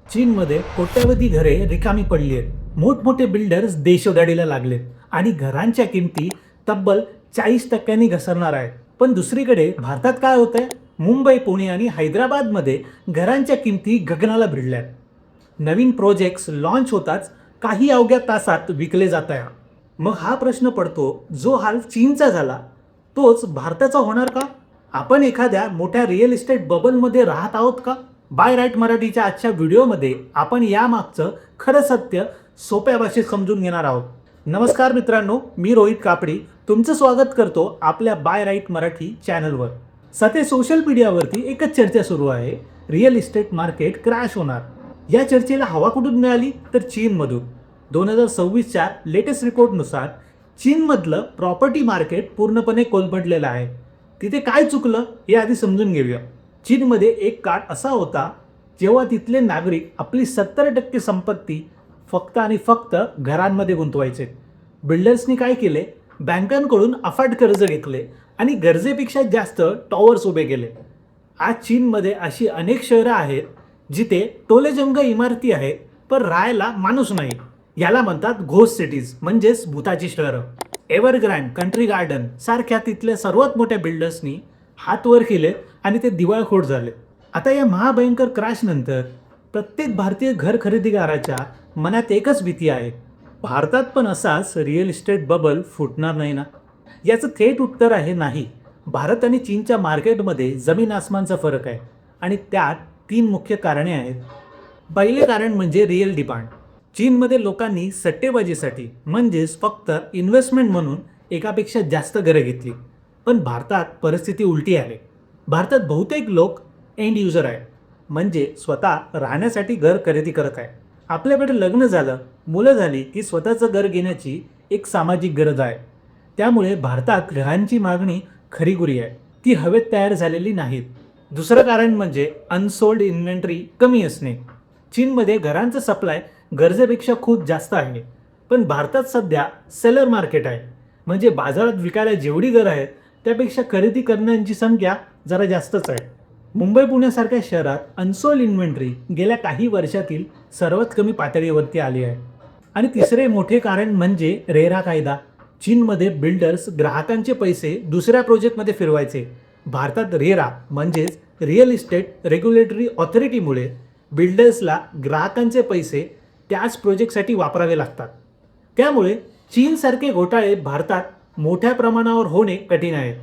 चीनमध्ये कोट्यावधी घरे रिकामी पडली आहेत. मोठमोठे बिल्डर्स देशोधडीला लागलेत आणि घरांच्या किमती तब्बल 40% घसरणार आहेत. पण दुसरीकडे भारतात काय होतंय? मुंबई, पुणे आणि हैदराबादमध्ये घरांच्या किमती गगनाला भिडल्यात. नवीन प्रोजेक्ट्स लॉन्च होताच काही अवघ्या तासात विकले जात आहे. मग हा प्रश्न पडतो, जो हाल चीनचा झाला तोच भारताचा होणार का? आपण एखाद्या मोठ्या रिअल इस्टेट बबलमध्ये राहत आहोत का? बाय राईट मराठीच्या आजच्या व्हिडिओमध्ये आपण यामागचं खरं सत्य सोप्या भाषेत समजून घेणार आहोत. नमस्कार मित्रांनो, मी रोहित कापडी तुमचं स्वागत करतो आपल्या बाय राईट मराठी चॅनलवर. सध्या सोशल मीडियावरती एकच चर्चा सुरू आहे, रिअल इस्टेट मार्केट क्रॅश होणार. या चर्चेला हवा कुठून मिळाली? तर चीनमधून. 2026च्या लेटेस्ट रिपोर्टनुसार चीनमधलं प्रॉपर्टी मार्केट पूर्णपणे कोलमडलेलं आहे. तिथे काय चुकलं हे आधी समजून घेऊया. चीनमध्ये एक काळ असा होता जेव्हा तिथले नागरिक आपली 70% संपत्ती फक्त आणि फक्त घरांमध्ये गुंतवायचे. बिल्डर्सनी काय केले? बँकांकडून अफाट कर्ज घेतले आणि गरजेपेक्षा जास्त टॉवर्स उभे केले. आज चीनमध्ये अशी अनेक शहरं आहेत जिथे टोलेजंग इमारती आहेत पण राहायला माणूस नाही. याला म्हणतात घोस्ट सिटीज, म्हणजेच भूताची शहरं. एव्हरग्रँड, कंट्री गार्डन सारख्या तिथल्या सर्वात मोठ्या बिल्डर्सनी हात वर केले आणि ते दिवाळखोर झाले. आता या महाभयंकर क्रॅश नंतर प्रत्येक भारतीय घर खरेदीदाराच्या मनात एकच भीती आहे, भारतात पण असाच रिअल इस्टेट बबल फुटणार नाही ना? याचं थेट उत्तर आहे नाही. भारत आणि चीनच्या मार्केटमध्ये जमीन आसमानचा फरक आहे आणि त्यात 3 मुख्य कारणे आहेत. पहिले कारण म्हणजे रिअल डिमांड. चीनमध्ये लोकांनी सट्टेबाजीसाठी म्हणजेच फक्त इन्व्हेस्टमेंट म्हणून एकापेक्षा जास्त घरं घेतली. पण भारतात परिस्थिती उलटी आहे. भारतात बहुतेक लोक एंड युजर आहे, म्हणजे स्वतः राहण्यासाठी घर खरेदी करत आहे. आपल्याकडे लग्न झालं, मुलं झाली की स्वतःचं घर घेण्याची एक सामाजिक गरज आहे. त्यामुळे भारतात घरांची मागणी खरीखुरी आहे, ती हवेत तयार झालेली नाहीत. दुसरं कारण म्हणजे अनसोल्ड इन्व्हेंटरी कमी असणे. चीनमध्ये घरांचं सप्लाय गरजेपेक्षा खूप जास्त आहे, पण भारतात सध्या सेलर मार्केट आहे, म्हणजे बाजारात विकायला जेवढी घरं आहेत त्यापेक्षा खरेदी करण्याची संख्या जरा जास्तच आहे. मुंबई, पुण्यासारख्या शहरात अनसोल्ड इन्व्हेंटरी गेल्या काही वर्षातील सर्वात कमी पातळीवरती आली आहे. आणि तिसरे मोठे कारण म्हणजे रेरा कायदा. चीनमध्ये बिल्डर्स ग्राहकांचे पैसे दुसऱ्या प्रोजेक्टमध्ये फिरवायचे. भारतात रेरा म्हणजेच रिअल इस्टेट रेग्युलेटरी ऑथॉरिटीमुळे बिल्डर्सला ग्राहकांचे पैसे त्याच प्रोजेक्टसाठी वापरावे लागतात. त्यामुळे चीनसारखे घोटाळे भारतात मोठ्या प्रमाणावर होणे कठीण आहे.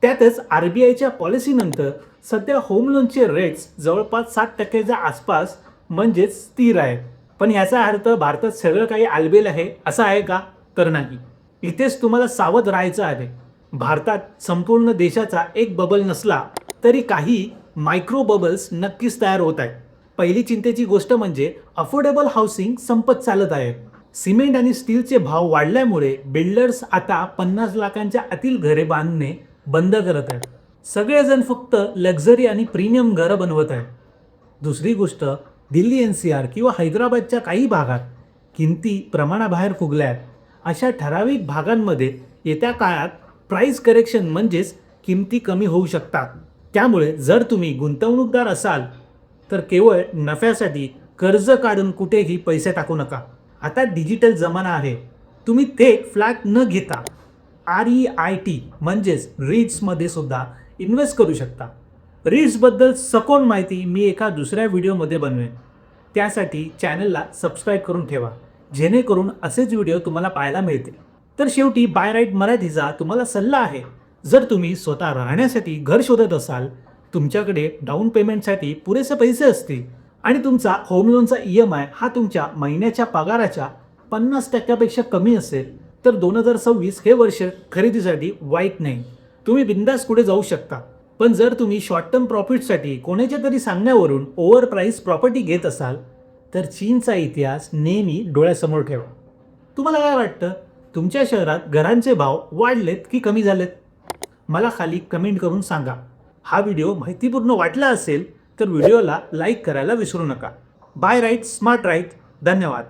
त्यातच RBIच्या पॉलिसीनंतर सध्या होम लोनचे रेट्स जवळपास 60%च्या आसपास म्हणजेच स्थिर आहेत. पण याचा अर्थ भारतात सगळं काही आलबेल आहे असं आहे का? तर नाही. इथेच तुम्हाला सावध राहायचं आहे. भारतात संपूर्ण देशाचा एक बबल नसला तरी काही मायक्रो बबल्स नक्कीच तयार होत आहेत. पहिली चिंतेची गोष्ट म्हणजे अफोर्डेबल हाऊसिंग संपत चालत आहे. सिमेंट आणि स्टीलचे भाव वाढल्यामुळे बिल्डर्स आता 50 लाखांच्या आतील घरे बांधणे बंद करत आहेत. सगळेजण फक्त लक्झरी आणि प्रीमियम घरं बनवत आहेत. दुसरी गोष्ट, दिल्ली NCR किंवा हैदराबादच्या काही भागात किमती प्रमाणाबाहेर फुगल्या आहेत. अशा ठराविक भागांमध्ये येत्या काळात प्राईस करेक्शन म्हणजेच किमती कमी होऊ शकतात. त्यामुळे जर तुम्ही गुंतवणूकदार असाल तर केवळ नफ्यासाठी कर्ज काढून कुठेही पैसे टाकू नका. आता डिजिटल जमाना आहे. तुम्ही थेट फ्लॅट न घेता REIT म्हणजेच REITsमध्ये सुद्धा इन्व्हेस्ट करू शकता. REITsबद्दल सखोल माहिती मी एका दुसऱ्या व्हिडिओमध्ये बनवेन. त्यासाठी चॅनलला सबस्क्राईब करून ठेवा, जेणेकरून असेच व्हिडिओ तुम्हाला पाहायला मिळतील. तर शेवटी बाय राईट मराठीचा तुम्हाला सल्ला आहे, जर तुम्ही स्वतः राहण्यासाठी घर शोधत असाल, तुमच्याकडे डाऊन पेमेंटसाठी पुरेसे पैसे असतील आणि तुमचा होम लोनचा EMI हा तुमच्या महिन्याच्या पगाराच्या 50%पेक्षा कमी असेल, तर 2026 हे वर्ष खरेदीसाठी वाईट नाही. तुम्ही बिंदास पुढे जाऊ शकता. पण जर तुम्ही शॉर्ट टर्म प्रॉफिटसाठी कोणाच्या तरी सांगण्यावरून ओव्हर प्राईस प्रॉपर्टी घेत असाल तर चीनचा इतिहास नेहमी डोळ्यासमोर ठेवा. तुम्हाला काय वाटतं? तुमच्या शहरात घरांचे भाव वाढलेत की कमी झालेत? मला खाली कमेंट करून सांगा. हा व्हिडिओ माहितीपूर्ण वाटला असेल तर व्हिडिओला लाईक करायला विसरू नका. Buy right, smart right. धन्यवाद.